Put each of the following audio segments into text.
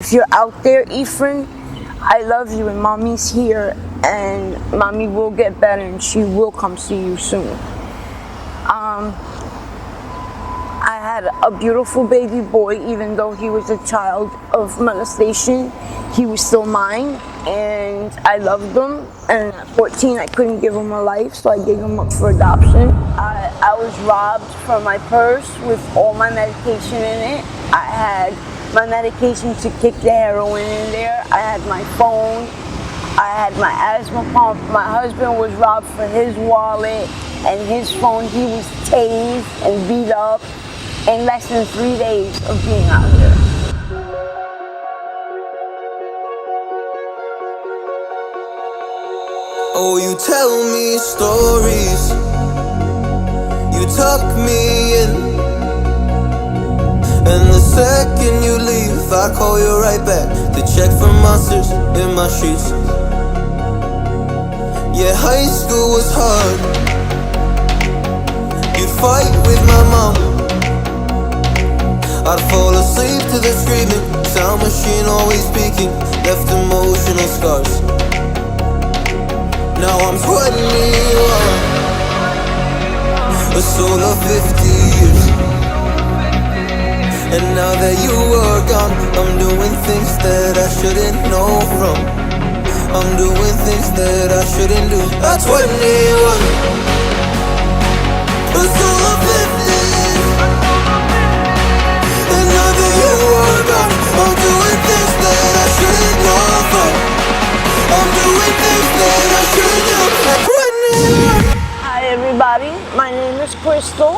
If you're out there, Ephraim, I love you and mommy's here and mommy will get better and she will come see you soon. I had a beautiful baby boy. Even though he was a child of molestation, he was still mine and I loved him. And at 14 I couldn't give him a life, so I gave him up for adoption. I was robbed from my purse with all my medication in it. I had my medication to kick the heroin in there. I had my phone. I had my asthma pump. My husband was robbed for his wallet and his phone. He was tased and beat up in less than 3 days of being out here. Oh, you tell me stories, you tuck me in, and the second you leave, I call you right back to check for monsters in my sheets. Yeah, high school was hard. You'd fight with my mom. I'd fall asleep to the screaming, sound machine always speaking, left emotional scars. Now I'm 21, a soul of 50 years. And now that you are gone, I'm doing things that I shouldn't know from. I'm doing things that I shouldn't do. At 21, a soul of 50 years. And now that you are gone, I'm doing things that I shouldn't know from. I'm doing things that I shouldn't do. At 21. Hi everybody, my name is Crystal.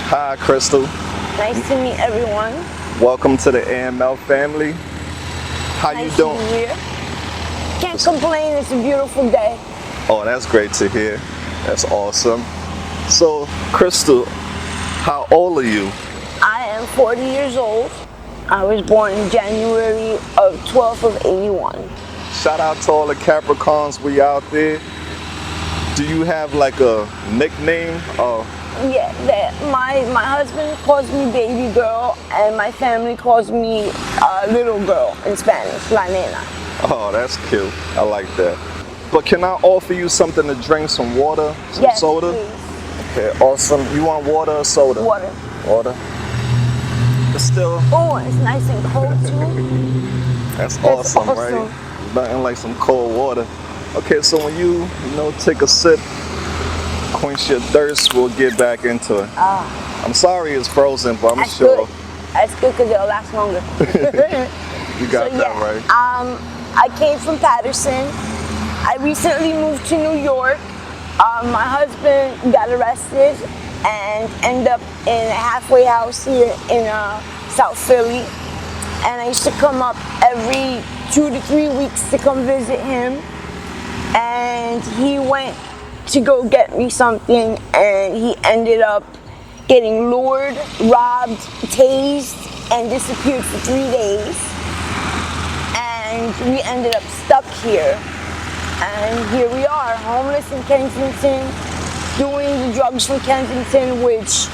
Hi, Crystal. Nice to meet everyone. Welcome to the AML family. How you Nice doing? to be here. Can't complain, it's a beautiful day. Oh, that's great to hear. That's awesome. So, Crystal, how old are you? I am 40 years old. I was born in January of 12th of 81. Shout out to all the Capricorns we out there. Do you have like a nickname? Yeah, my husband calls me baby girl and my family calls me little girl in Spanish, la nena. Oh, that's cute. I like that. But can I offer you something to drink? Some water? Some Yes, soda? please. Okay, awesome. You want water or soda? Water. Water. It's still, Oh, it's nice and cold too. that's That's awesome, awesome. right? Nothing like some cold water. Okay, so when you take a sip, quench your thirst, we'll get back into it. I'm sorry it's frozen, but I'm That's sure good. That's good because it'll last longer. you got So, that yeah, right. I came from Patterson. I recently moved to New York. My husband got arrested and ended up in a halfway house here in South Philly. And I used to come up every 2 to 3 weeks to come visit him. And he went to go get me something and he ended up getting lured, robbed, tased, and disappeared for 3 days. And we ended up stuck here. And here we are, homeless in Kensington, doing the drugs from Kensington, which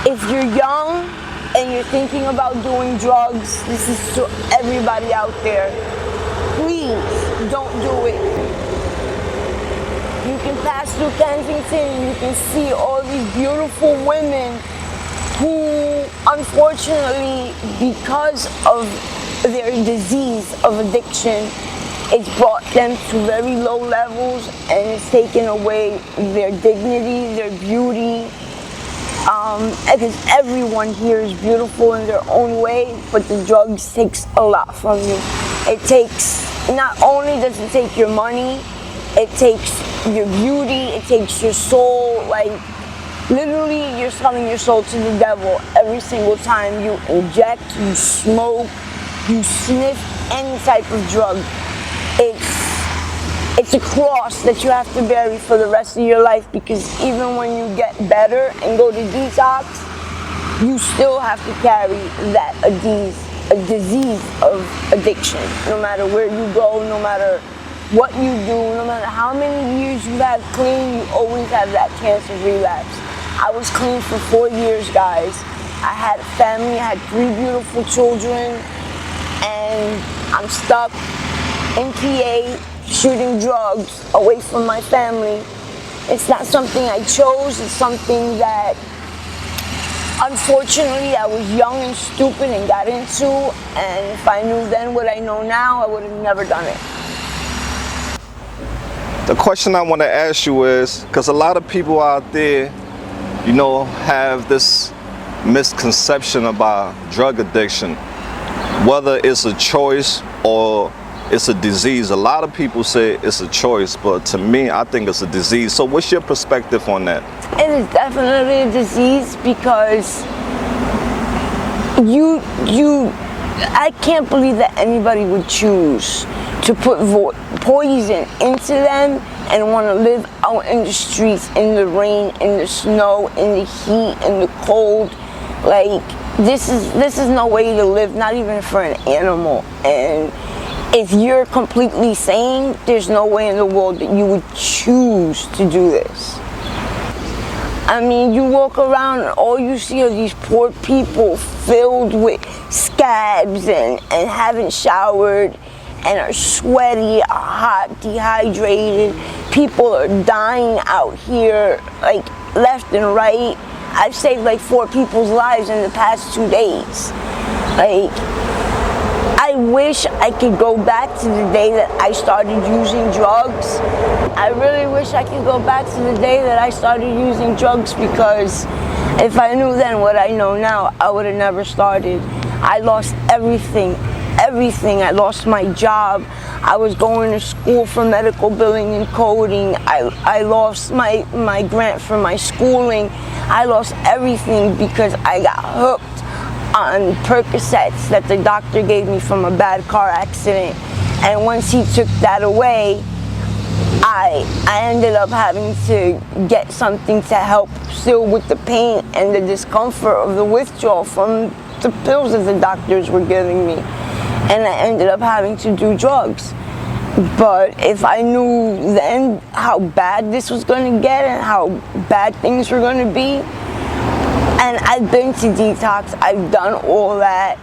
if you're young and you're thinking about doing drugs, this is to everybody out there. Please don't do it. You can pass through Kensington and you can see all these beautiful women who, unfortunately, because of their disease of addiction, it's brought them to very low levels and it's taken away their dignity, their beauty. Because everyone here is beautiful in their own way, but the drugs takes a lot from you. It takes, not only does it take your money, it takes your beauty, it takes your soul. Like, literally, you're selling your soul to the devil every single time you inject, you smoke, you sniff any type of drug. It's a cross that you have to bear for the rest of your life, because even when you get better and go to detox, you still have to carry that a disease of addiction. No matter where you go, no matter what you do, no matter how many years you have clean, you always have that chance of relapse. I was clean for 4 years, guys. I had a family, I had 3 beautiful children, and I'm stuck in PA shooting drugs away from my family. It's not something I chose, it's something that unfortunately I was young and stupid and got into, and if I knew then what I know now, I would have never done it. The question I want to ask you is, because a lot of people out there, you know, have this misconception about drug addiction, whether it's a choice or it's a disease. A lot of people say it's a choice, but to me, I think it's a disease. So what's your perspective on that? It is definitely a disease because I can't believe that anybody would choose to put poison into them and want to live out in the streets, in the rain, in the snow, in the heat, in the cold. Like, this is no way to live, not even for an animal. And if you're completely sane, there's no way in the world that you would choose to do this. I mean, you walk around and all you see are these poor people filled with scabs and haven't showered and are sweaty, are hot, dehydrated. People are dying out here, like, left and right. I've saved like 4 people's lives in the past 2 days. Like, I wish I could go back to the day that I started using drugs. I really wish I could go back to the day that I started using drugs, because if I knew then what I know now, I would have never started. I lost everything. I lost my job. I was going to school for medical billing and coding. I lost my grant for my schooling. I lost everything because I got hooked on Percocets that the doctor gave me from a bad car accident. And once he took that away, I ended up having to get something to help still with the pain and the discomfort of the withdrawal from the pills that the doctors were giving me. And I ended up having to do drugs. But if I knew then how bad this was going to get and how bad things were going to be, and I've been to detox, I've done all that,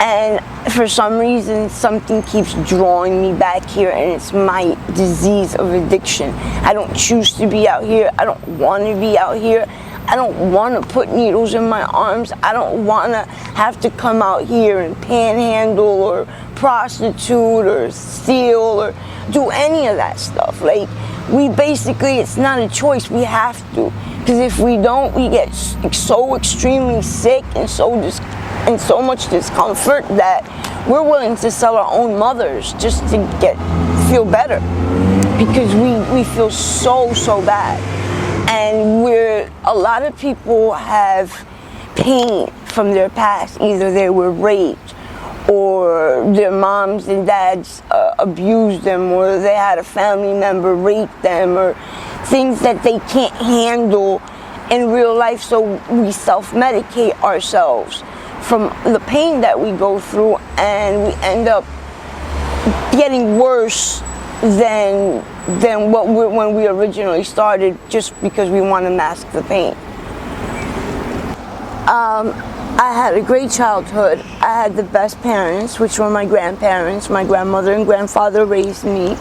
and for some reason something keeps drawing me back here, and it's my disease of addiction. I don't choose to be out here. I don't want to be out here. I don't want to put needles in my arms. I don't want to have to come out here and panhandle or prostitute or steal or do any of that stuff. Like, it's not a choice. We have to. Because if we don't, we get so extremely sick and so much discomfort that we're willing to sell our own mothers just to feel better. Because we feel so bad. And a lot of people have pain from their past. Either they were raped, or their moms and dads abused them, or they had a family member rape them, or things that they can't handle in real life, so we self-medicate ourselves from the pain that we go through, and we end up getting worse than when we originally started, just because we want to mask the pain. I had a great childhood. I had the best parents, which were my grandparents. My grandmother and grandfather raised me.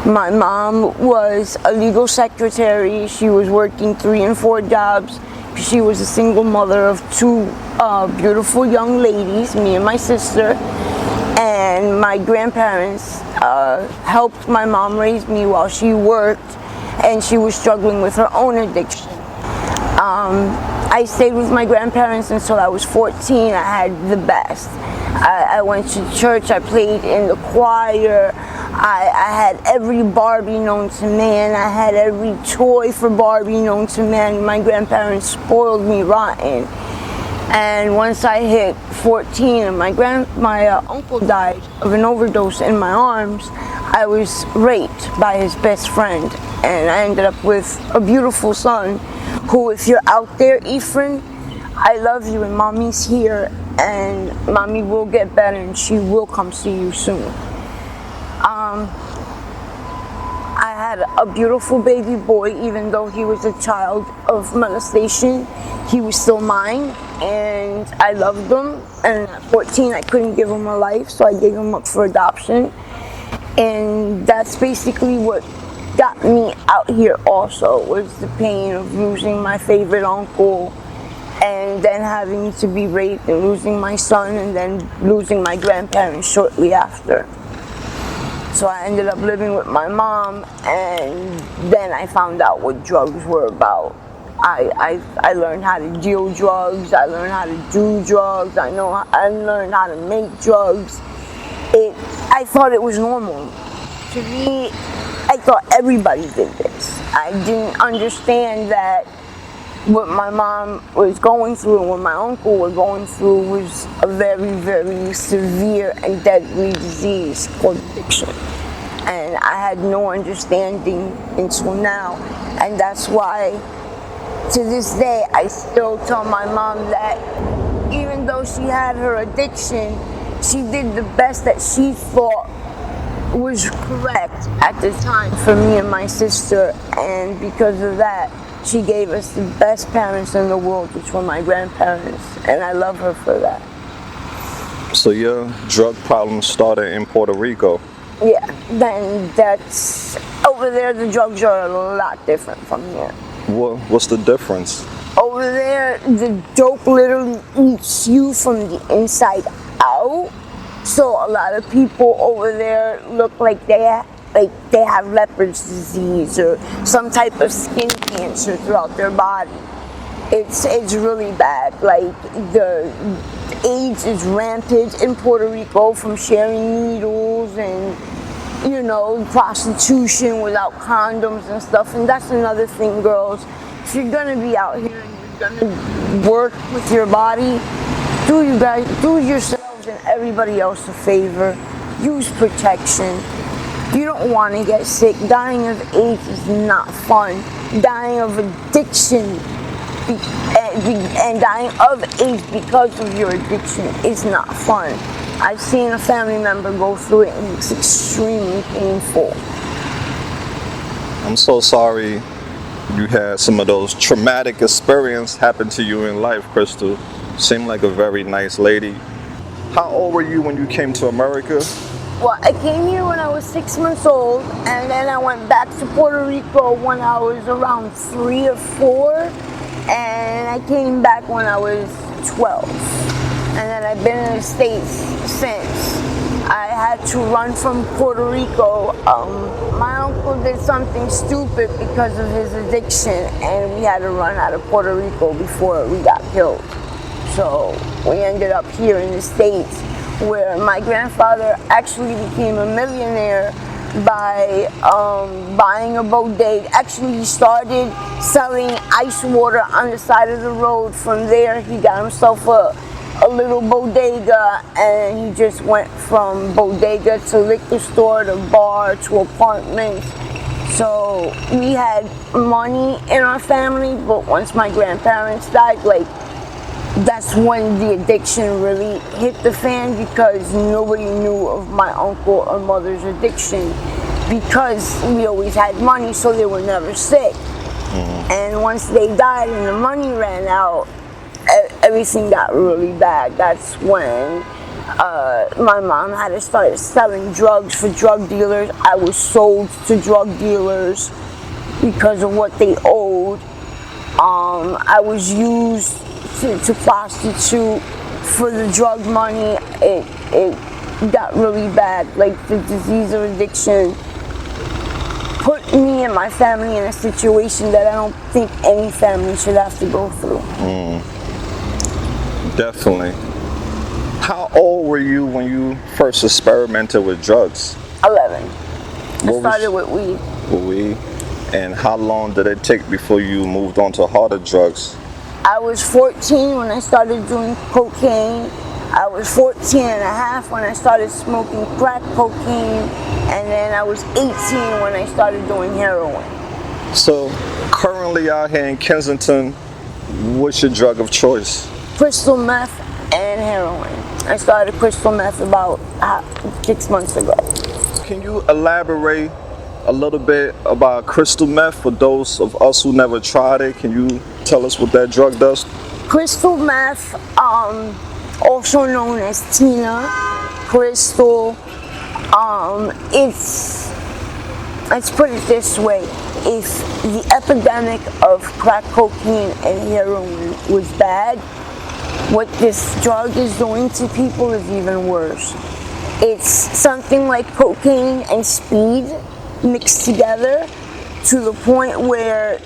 My mom was a legal secretary. She was working 3 and 4 jobs. She was a single mother of 2 beautiful young ladies, me and my sister. And my grandparents helped my mom raise me while she worked, and she was struggling with her own addiction. I stayed with my grandparents until I was 14. I had the best. I went to church. I played in the choir. I had every Barbie known to man. I had every toy for Barbie known to man. My grandparents spoiled me rotten. And once I hit 14 and my uncle died of an overdose in my arms, I was raped by his best friend. And I ended up with a beautiful son who, if you're out there, Ephraim, I love you, and mommy's here, and mommy will get better, and she will come see you soon. I had had a beautiful baby boy. Even though he was a child of molestation, he was still mine, and I loved him. And at 14, I couldn't give him a life, so I gave him up for adoption. And that's basically what got me out here also, was the pain of losing my favorite uncle, and then having to be raped, and losing my son, and then losing my grandparents shortly after. So I ended up living with my mom, and then I found out what drugs were about. I learned how to deal drugs, I learned how to do drugs, I learned how to make drugs. I thought it was normal. To me, I thought everybody did this. I didn't understand that what my mom was going through and what my uncle was going through was a very, very severe and deadly disease called addiction. And I had no understanding until now. And that's why, to this day, I still tell my mom that even though she had her addiction, she did the best that she thought was correct at the time for me and my sister, and because of that, she gave us the best parents in the world, which were my grandparents, and I love her for that. So your drug problem started in Puerto Rico. Yeah, then that's, over there the drugs are a lot different from here. What's the difference? Over there, the dope literally eats you from the inside out. So a lot of people over there look like they have leopard's disease or some type of skin cancer throughout their body. It's really bad. Like, the AIDS is rampant in Puerto Rico from sharing needles and, prostitution without condoms and stuff. And that's another thing, girls. If you're gonna be out here and you're gonna work with your body, do yourselves and everybody else a favor. Use protection. You don't want to get sick. Dying of AIDS is not fun. Dying of addiction and dying of AIDS because of your addiction is not fun. I've seen a family member go through it, and it's extremely painful. I'm so sorry you had some of those traumatic experiences happen to you in life, Crystal. Seemed like a very nice lady. How old were you when you came to America? Well, I came here when I was 6 months old, and then I went back to Puerto Rico when I was around 3 or 4, and I came back when I was 12. And then I've been in the States since. I had to run from Puerto Rico. My uncle did something stupid because of his addiction, and we had to run out of Puerto Rico before we got killed. So we ended up here in the States, where my grandfather actually became a millionaire by buying a bodega. Actually, he started selling ice water on the side of the road. From there, he got himself a little bodega, and he just went from bodega to liquor store to bar to apartments. So we had money in our family, but once my grandparents died, that's when the addiction really hit the fan, because nobody knew of my uncle or mother's addiction, because we always had money, so they were never sick. And once they died and the money ran out, everything got really bad. That's when my mom had to start selling drugs for drug dealers. I was sold to drug dealers because of what they owed. I was used to prostitute for the drug money. It got really bad. Like, the disease of addiction put me and my family in a situation that I don't think any family should have to go through. Definitely. How old were you when you first experimented with drugs? 11. I started with weed. With weed. And how long did it take before you moved on to harder drugs? I was 14 when I started doing cocaine. I was 14 and a half when I started smoking crack cocaine. And then I was 18 when I started doing heroin. So, currently out here in Kensington, what's your drug of choice? Crystal meth and heroin. I started crystal meth about 6 months ago. Can you elaborate a little bit about crystal meth for those of us who never tried it? Can you tell us what that drug does? Crystal meth, also known as Tina, crystal, let's put it this way, if the epidemic of crack cocaine and heroin was bad, what this drug is doing to people is even worse. It's something like cocaine and speed mixed together to the point where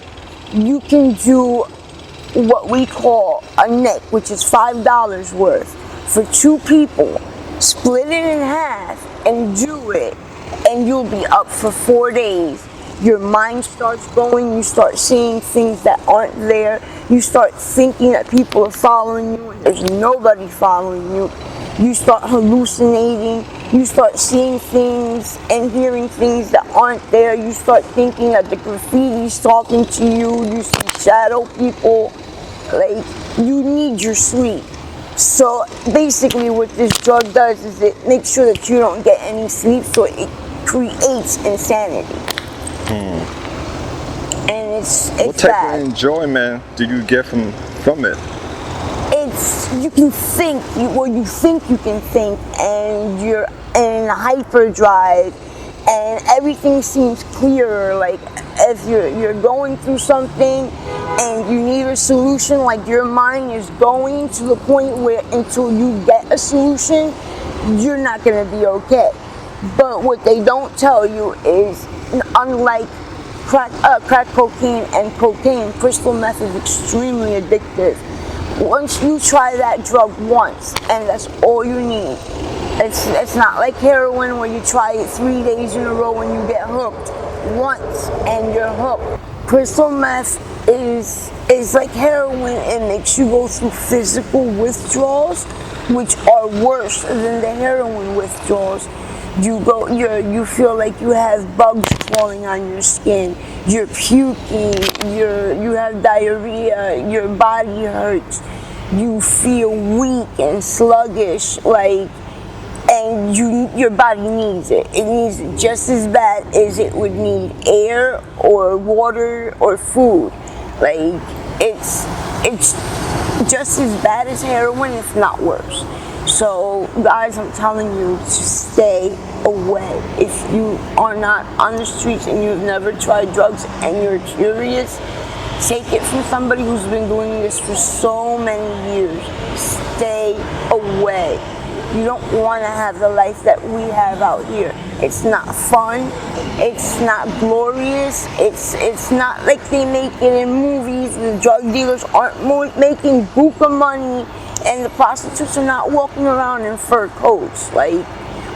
you can do what we call a nick, which is $5 worth for 2 people. Split it in half and do it, and you'll be up for 4 days. Your mind starts going, you start seeing things that aren't there, you start thinking that people are following you and there's nobody following you. You start hallucinating, you start seeing things and hearing things that aren't there, you start thinking that the graffiti's talking to you, you see shadow people, like, you need your sleep. So basically what this drug does is it makes sure that you don't get any sleep, so it creates insanity. And it's What type bad. of enjoyment do you get from it? It's, you can think, you think you can think, and you're in hyperdrive, and everything seems clearer. Like if you're going through something and you need a solution, like your mind is going to the point where until you get a solution, you're not gonna be okay. But what they don't tell you is, unlike crack cocaine and cocaine, crystal meth is extremely addictive. Once you try that drug once, and that's all you need. It's not like heroin where you try it 3 days in a row and you get hooked. Once and you're hooked. Crystal meth is like heroin. It makes you go through physical withdrawals, which are worse than the heroin withdrawals. You feel like you have bugs crawling on your skin. You're puking. You have diarrhea. Your body hurts. You feel weak and sluggish, and your body needs it. It needs it just as bad as it would need air or water or food. Like it's just as bad as heroin, if not worse. So guys, I'm telling you to stay away. If you are not on the streets and you've never tried drugs and you're curious, take it from somebody who's been doing this for so many years. Stay away. You don't want to have the life that we have out here. It's not fun. It's not glorious. It's not like they make it in movies. The drug dealers aren't making buku money, and the prostitutes are not walking around in fur coats. Like,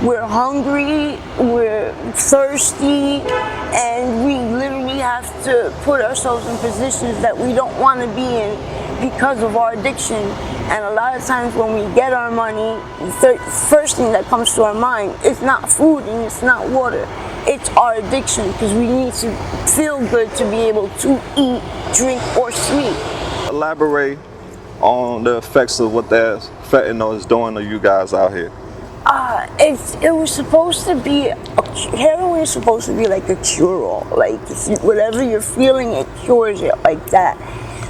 we're hungry, we're thirsty, and we literally have to put ourselves in positions that we don't want to be in because of our addiction. And a lot of times when we get our money, the first thing that comes to our mind is not food and it's not water. It's our addiction, because we need to feel good to be able to eat, drink, or sleep. Elaborate on the effects of what that fentanyl is doing to you guys out here. It was supposed to be, heroin is supposed to be like a cure-all. Like, whatever you're feeling, it cures it like that.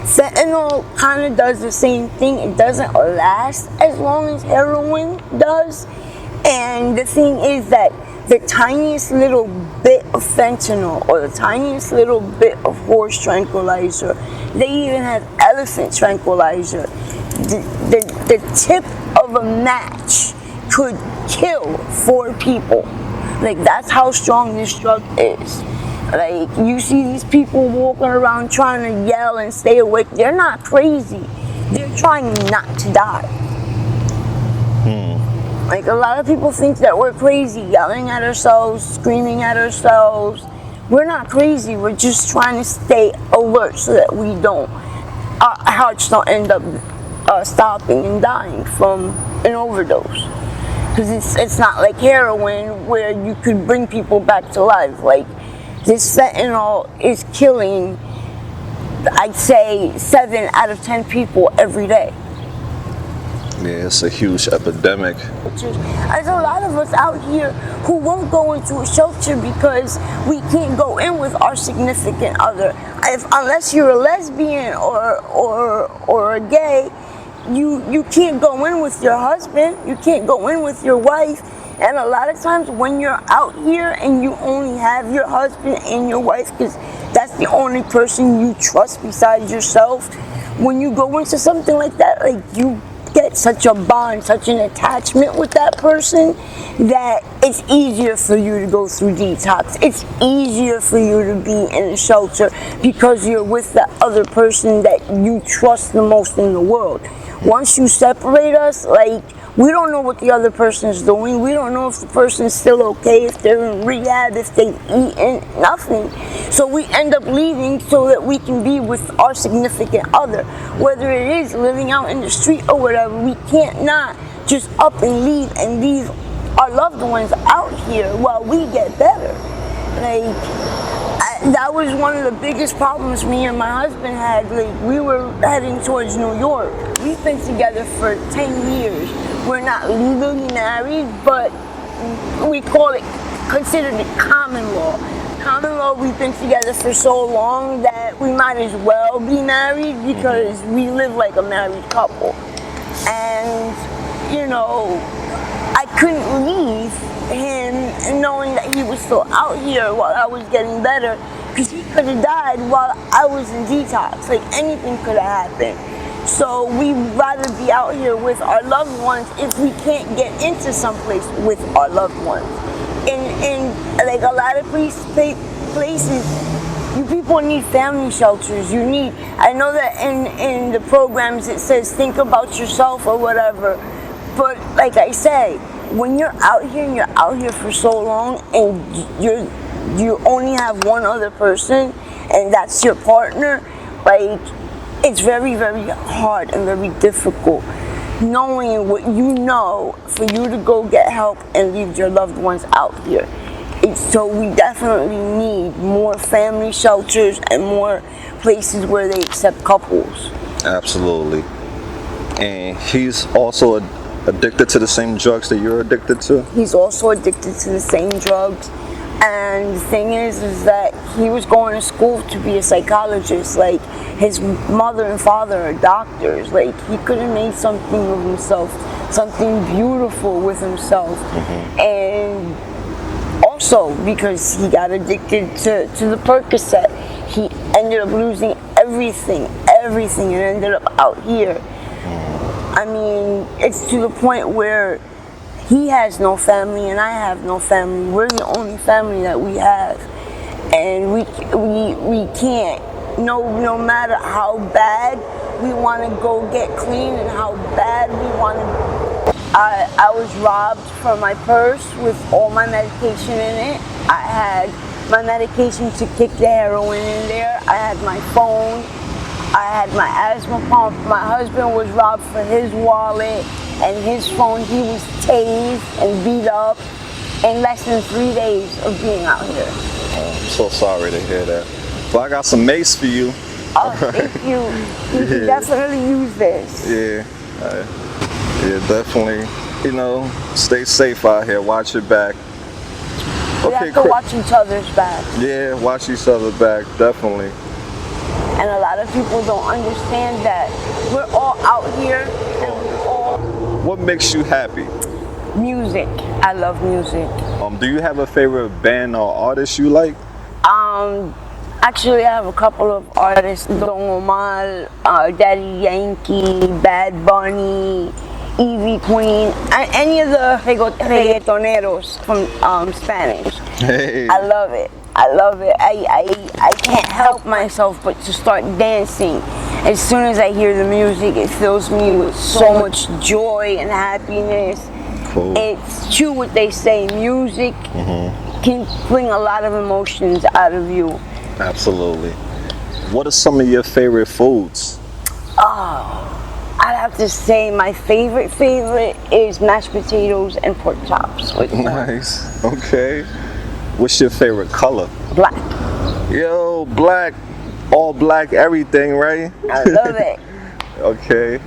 Fentanyl kind of does the same thing. It doesn't last as long as heroin does. And the thing is that the tiniest little bit of fentanyl or the tiniest little bit of horse tranquilizer, they even have elephant tranquilizer. The tip of a match could kill 4 people. Like, that's how strong this drug is. Like, you see these people walking around trying to yell and stay awake. They're not crazy. They're trying not to die. Like, a lot of people think that we're crazy, yelling at ourselves, screaming at ourselves. We're not crazy. We're just trying to stay alert so that we don't, our hearts don't end up stopping and dying from an overdose. Because it's not like heroin where you could bring people back to life. Like, this fentanyl is killing, I'd say, 7 out of 10 people every day. Yeah, it's a huge epidemic. There's a lot of us out here who won't go into a shelter because we can't go in with our significant other. Unless you're a lesbian or a gay, you can't go in with your husband. You can't go in with your wife. And a lot of times when you're out here and you only have your husband and your wife, because that's the only person you trust besides yourself, when you go into something like that, like you get such a bond, such an attachment with that person that it's easier for you to go through detox. It's easier for you to be in a shelter because you're with that other person that you trust the most in the world. Once you separate us, like, we don't know what the other person's doing. We don't know if the person's still okay, if they're in rehab, if they've eaten, nothing. So we end up leaving so that we can be with our significant other. Whether it is living out in the street or whatever, we can't not just up and leave our loved ones out here while we get better. Like, that was one of the biggest problems me and my husband had. Like, we were heading towards New York. We've been together for 10 years. We're not legally married, but we considered it common law. Common law, we've been together for so long that we might as well be married because we live like a married couple. And, you know, I couldn't leave him knowing that he was still out here while I was getting better, because he could have died while I was in detox. Like, anything could have happened. So we'd rather be out here with our loved ones if we can't get into someplace with our loved ones. In like a lot of places, you people need family shelters. I know that in the programs it says think about yourself or whatever, but like I say, when you're out here and you're out here for so long and you only have one other person and that's your partner, like, it's very, very hard and very difficult knowing what you know for you to go get help and leave your loved ones out here. So we definitely need more family shelters and more places where they accept couples. Absolutely. And he's also addicted to the same drugs that you're addicted to? He's also addicted to the same drugs. And the thing is that he was going to school to be a psychologist. Like, his mother and father are doctors. Like, he could have made something of himself, something beautiful with himself. And also, because he got addicted to the Percocet, he ended up losing everything, and ended up out here. I mean, it's to the point where he has no family and I have no family. We're the only family that we have, and we can't. No matter how bad we want to go get clean and how bad we want to. I was robbed from my purse with all my medication in it. I had my medication to kick the heroin in there. I had my phone. I had my asthma pump. My husband was robbed for his wallet and his phone. He was tased and beat up in less than 3 days of being out here. I'm so sorry to hear that. But I got some mace for you. Oh, thank you. You can definitely use this. Yeah. Yeah, definitely. You know, stay safe out here. Watch your back. We have to watch each other's back. Yeah, watch each other back, definitely. And a lot of people don't understand that we're all out here and we're all... What makes you happy? Music. I love music. Do you have a favorite band or artist you like? Actually, I have a couple of artists: Don Omar, Daddy Yankee, Bad Bunny, Evie Queen, any of the reggaetoneros from Spanish. Hey. I love it. I can't help myself but to start dancing. As soon as I hear the music, it fills me with so much joy and happiness. Cool. It's true what they say, music can bring a lot of emotions out of you. Absolutely. What are some of your favorite foods? Oh, I'd have to say my favorite is mashed potatoes and pork chops with corn. Nice. Okay. What's your favorite color? Black. Yo, black. All black everything, right? I love it. Okay.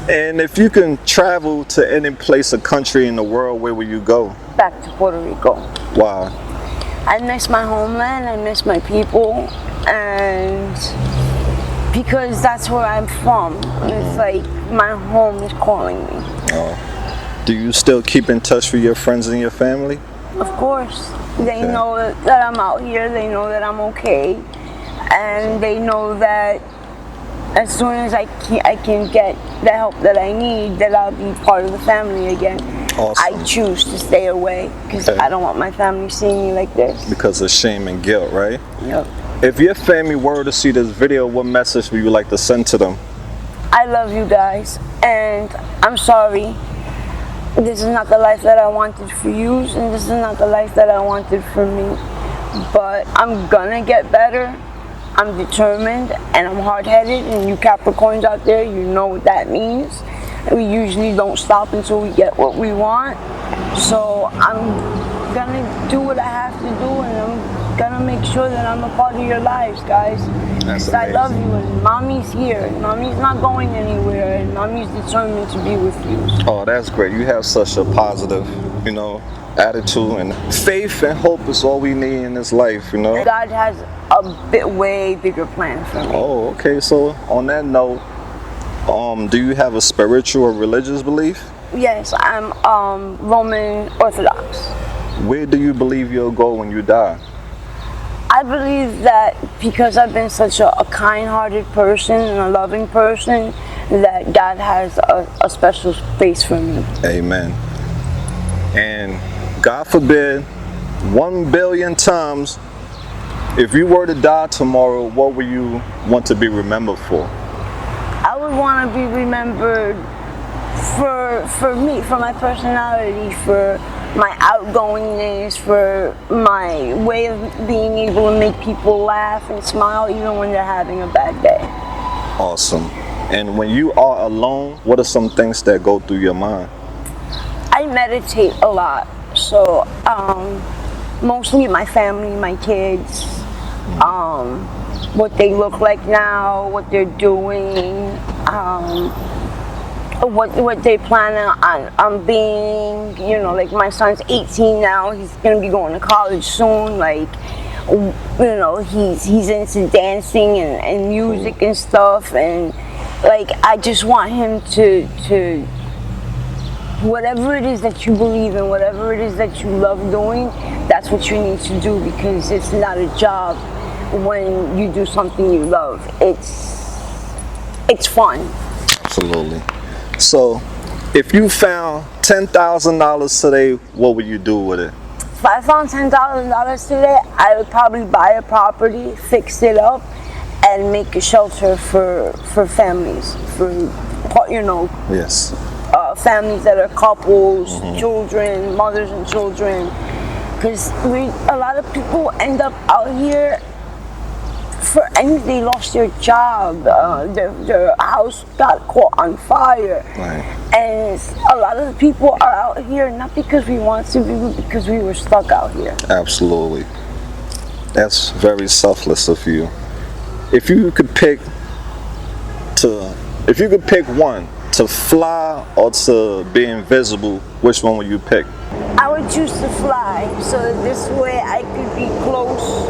And if you can travel to any place or country in the world, where will you go? Back to Puerto Rico. Wow. I miss my homeland, I miss my people, and because that's where I'm from. It's like my home is calling me. Do you still keep in touch with your friends and your family? Of course. They Okay. know that I'm out here, they know that I'm okay, and they know that as soon as I can get the help that I need, that I'll be part of the family again. Awesome. I choose to stay away because Okay. I don't want my family seeing me like this. Because of shame and guilt, right? Yep. If your family were to see this video, what message would you like to send to them? I love you guys, and I'm sorry. This is not the life that I wanted for you, and this is not the life that I wanted for me. But I'm gonna get better. I'm determined, and I'm hard-headed, and you Capricorns out there, you know what that means. We usually don't stop until we get what we want. So I'm gonna do what I have to do, and I'm gonna make sure that I'm a part of your lives, guys. That's 'Cause I love amazing. you, and mommy's here, and mommy's not going anywhere, and mommy's determined to be with you. Oh, that's great. You have such a positive, attitude, and faith and hope is all we need in this life, God has a way bigger plan for me. Oh, okay. So on that note, do you have a spiritual or religious belief? Yes, I'm Roman Orthodox. Where do you believe you'll go when you die? I believe that because I've been such a kind-hearted person and a loving person, that God has a special space for me. Amen. And God forbid, 1 billion times, if you were to die tomorrow, what would you want to be remembered for? I would want to be remembered for me, for my personality, for my outgoingness, for my way of being able to make people laugh and smile even when they're having a bad day. Awesome. And when you are alone, what are some things that go through your mind? I meditate a lot, so mostly my family, my kids, what they look like now, what they're doing, what they plan on being. Like my son's 18 now, he's gonna be going to college soon. Like, he's into dancing and music and stuff, and like I just want him to whatever it is that you believe in, whatever it is that you love doing, that's what you need to do, because it's not a job when you do something you love. It's fun. Absolutely. So, if you found $10,000 today, what would you do with it? If I found $10,000 today, I would probably buy a property, fix it up, and make a shelter for families, for Yes. families that are couples, children, mothers and children. Because a lot of people end up out here they lost their job, their house got caught on fire. Right. And a lot of the people are out here not because we want to be, but because we were stuck out here. Absolutely. That's very selfless of you. If you could pick one, to fly or to be invisible, which one would you pick? I would choose to fly, so that this way I could be close.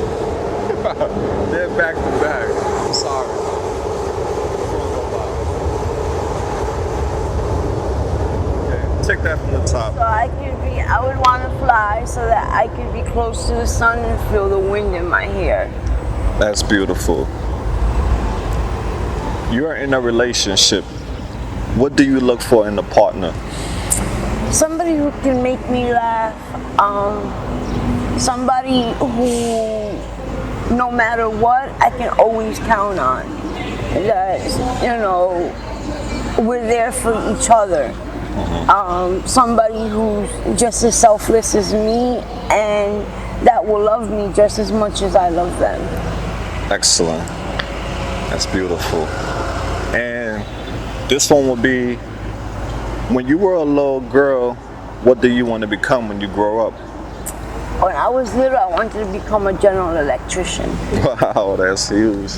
They're back to back. I'm sorry. Okay, take that from the top. So I would want to fly so that I could be close to the sun and feel the wind in my hair. That's beautiful. You're in a relationship. What do you look for in a partner? Somebody who can make me laugh. Somebody who, no matter what, I can always count on. That, we're there for each other. Somebody who's just as selfless as me and that will love me just as much as I love them. Excellent. That's beautiful. And this one will be, when you were a little girl, what do you want to become when you grow up? When I was little, I wanted to become a general electrician. Wow, that's huge.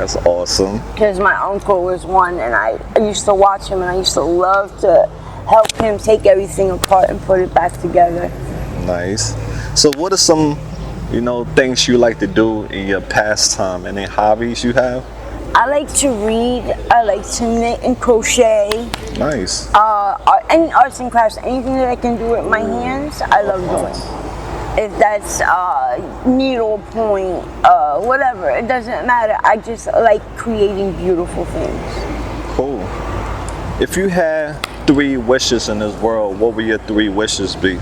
That's awesome. Because my uncle was one, and I used to watch him, and I used to love to help him take everything apart and put it back together. Nice. So what are some, things you like to do in your pastime? Any hobbies you have? I like to read. I like to knit and crochet. Nice. Any arts and crafts, anything that I can do with my hands, I love doing. If that's needlepoint, whatever, it doesn't matter. I just like creating beautiful things. Cool. If you had 3 wishes in this world, what would your 3 wishes be?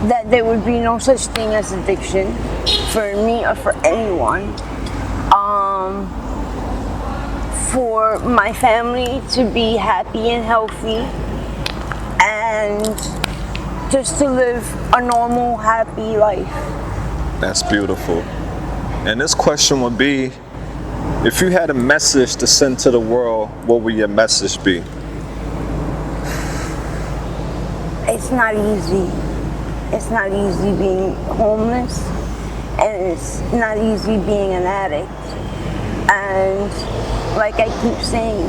That there would be no such thing as addiction for me or for anyone. For my family to be happy and healthy, and just to live a normal, happy life. That's beautiful. And this question would be, if you had a message to send to the world, what would your message be? It's not easy. It's not easy being homeless, and it's not easy being an addict. And like I keep saying,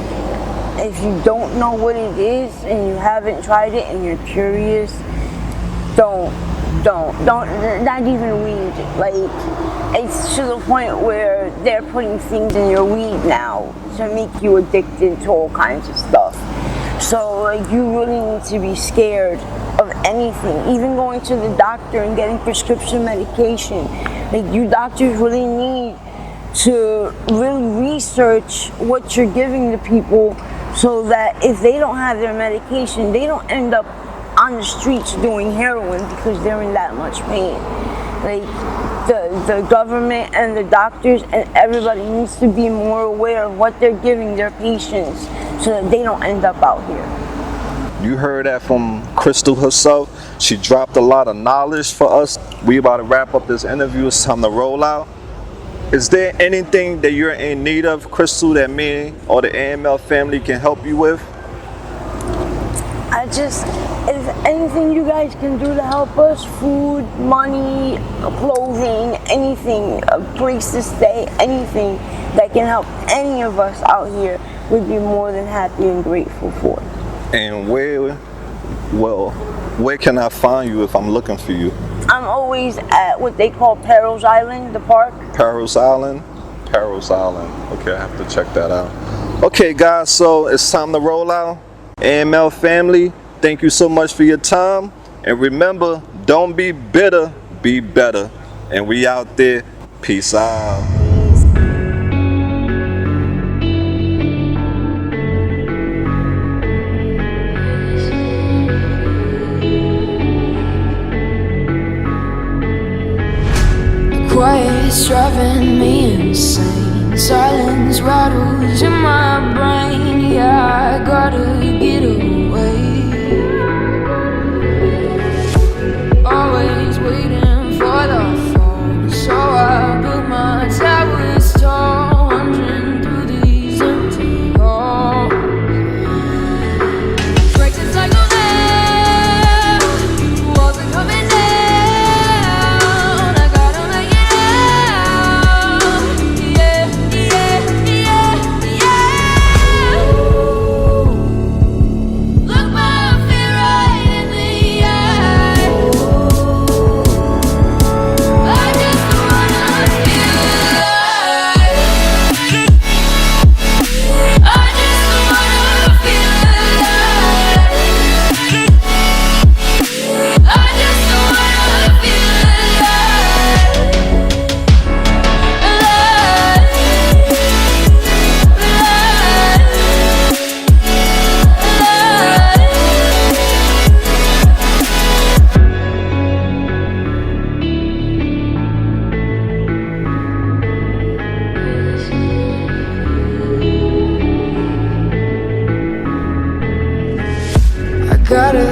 if you don't know what it is and you haven't tried it and you're curious, don't, not even weed. Like, it's to the point where they're putting things in your weed now to make you addicted to all kinds of stuff. So, like, you really need to be scared of anything, even going to the doctor and getting prescription medication. Like, you doctors really need to really research what you're giving to people, so that if they don't have their medication, they don't end up on the streets doing heroin because they're in that much pain. Like, the government and the doctors and everybody needs to be more aware of what they're giving their patients so that they don't end up out here. You heard that from Crystal herself. She dropped a lot of knowledge for us. We about to wrap up this interview. It's time to roll out. Is there anything that you're in need of, Crystal, that me or the AML family can help you with? If anything you guys can do to help us, food, money, clothing, anything, a place to stay, anything that can help any of us out here, we'd be more than happy and grateful for. And where can I find you if I'm looking for you? I'm always at what they call Perils Island, the park. Perils Island? Perils Island. Okay, I have to check that out. Okay, guys, so it's time to roll out. AML family, thank you so much for your time. And remember, don't be bitter, be better. And we out there. Peace out. Quiet's driving me insane. Silence rattles in my brain. Yeah, I gotta get away. Always waiting for the phone, so I built my towers tall, wandering through these empty halls. Breaks the cycle there, walls are coming down. I gotta make it out. Yeah, yeah, yeah, yeah. Look my fear right in the eye. I just wanna feel alive. I just wanna feel alive. I just wanna feel I gotta